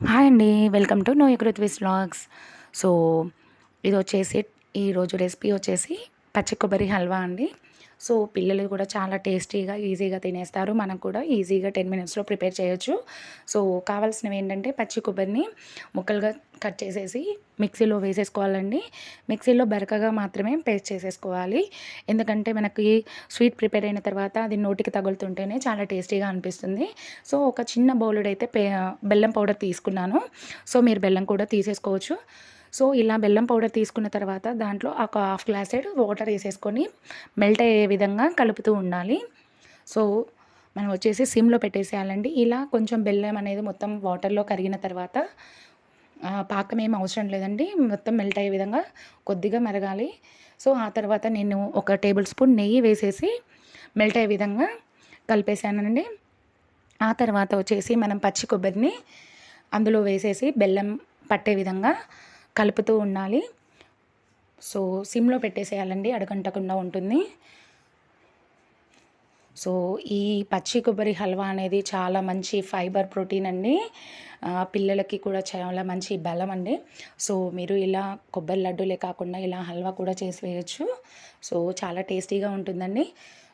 Hi అండి. Welcome to know your with vlogs. So, ఇదొచ్చేసి ఈరోజు రెసిపీ వచ్చేసి పచ్చి కొబ్బరి హల్వా అండి. సో, పిల్లలు కూడా చాలా టేస్టీగా, ఈజీగా తినేస్తారు. మనం కూడా ఈజీగా 10 మినిట్స్‌లో ప్రిపేర్ చేయొచ్చు. సో, కావాల్సినవేంటంటే పచ్చి కొబ్బరిని ముక్కలుగా కట్ చేసేసి మిక్సీలో వేసేసుకోవాలండి. మిక్సీలో బరకగా మాత్రమే పేస్ట్ చేసేసుకోవాలి. ఎందుకంటే మనకి స్వీట్ ప్రిపేర్ అయిన తర్వాత అది నోటికి తగులుతుంటేనే చాలా టేస్టీగా అనిపిస్తుంది. సో, ఒక చిన్న బౌలుడైతే బెల్లం పౌడర్ తీసుకున్నాను. సో, మీరు బెల్లం కూడా తీసేసుకోవచ్చు. సో, ఇలా బెల్లం పౌడర్ తీసుకున్న తర్వాత దాంట్లో ఒక హాఫ్ గ్లాసెడ్ వాటర్ ఏసేసుకొని మెల్ట్ అయ్యే విధంగా కలుపుతూ ఉండాలి. సో, మనం వచ్చేసి సిమ్‌లో పెట్టేసేయాలండి. ఇలా కొంచెం బెల్లం అనేది మొత్తం వాటర్‌లో కరిగిన తర్వాత పాకం ఏమి అవసరం లేదండి. మొత్తం మెల్ట్ అయ్యే విధంగా కొద్దిగా మరగాలి. సో, ఆ తర్వాత నేను ఒక టేబుల్ స్పూన్ నెయ్యి వేసేసి మెల్ట్ అయ్యే విధంగా కలిపేసానండి. ఆ తర్వాత వచ్చేసి మనం పచ్చి కొబ్బరిని అందులో వేసేసి బెల్లం పట్టే విధంగా కలుపుతూ ఉండాలి. సో, సిమ్‌లో పెట్టేసేయాలండి, అడుగంటకుండా ఉంటుంది. సో, ఈ పచ్చి కొబ్బరి హల్వా అనేది చాలా మంచి ఫైబర్ ప్రోటీన్ అండి. పిల్లలకి కూడా చాలా మంచి బలం అండి. సో, మీరు ఇలా కొబ్బరి లడ్డూలే కాకుండా ఇలా హల్వా కూడా చేసి వేయొచ్చు. సో, చాలా టేస్టీగా ఉంటుందండి.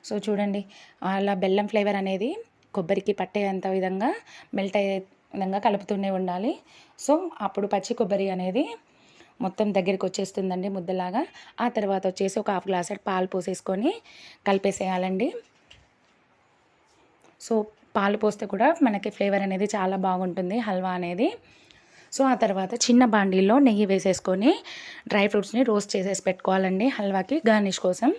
సో, చూడండి, అలా బెల్లం ఫ్లేవర్ అనేది కొబ్బరికి పట్టేంత విధంగా మెల్ట్ అయ్యే విధంగా కలుపుతూనే ఉండాలి. సో, అప్పుడు పచ్చి కొబ్బరి అనేది మొత్తం దగ్గరికొచ్చేస్తుందండి ముద్దలాగా. ఆ తర్వాత వచ్చేసి ఒక హాఫ్ గ్లాసెడ్ పాలు పోసేసుకొని కలిపేసేయాలండి. సో, పాలు పోస్తే కూడా మనకి ఫ్లేవర్ అనేది చాలా బాగుంటుంది హల్వా అనేది. సో, ఆ తర్వాత చిన్న బాండీలో నెయ్యి వేసేసుకొని డ్రై ఫ్రూట్స్‌ని రోస్ట్ చేసేసి పెట్టుకోవాలండి హల్వాకి గార్నిష్ కోసం.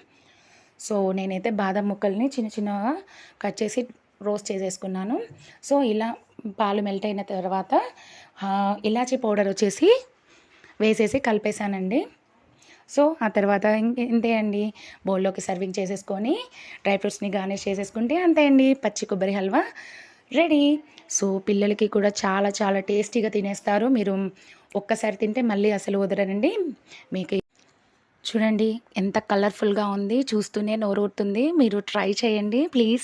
సో, నేనైతే బాదం ముక్కల్ని చిన్న చిన్నగా కట్ చేసి రోస్ట్ చేసేసుకున్నాను. సో, ఇలా పాలు మెల్ట్ అయిన తర్వాత ఇలాచీ పౌడర్ వచ్చేసి వేసేసి కలిపేసానండి. సో, ఆ తర్వాత ఇంతే అండి. బౌల్‌లోకి సర్వింగ్ చేసేసుకొని డ్రై ఫ్రూట్స్‌ని గార్నిష్ చేసేసుకుంటే అంతే అండి, పచ్చి కొబ్బరి హల్వా రెడీ. సో, పిల్లలకి కూడా చాలా చాలా టేస్టీగా తినేస్తారు. మీరు ఒక్కసారి తింటే మళ్ళీ అసలు వదలరండి. మీకు చూడండి ఎంత కలర్‌ఫుల్‌గా ఉంది. చూస్తూనే నోరూరుతుంది. మీరు ట్రై చేయండి ప్లీజ్.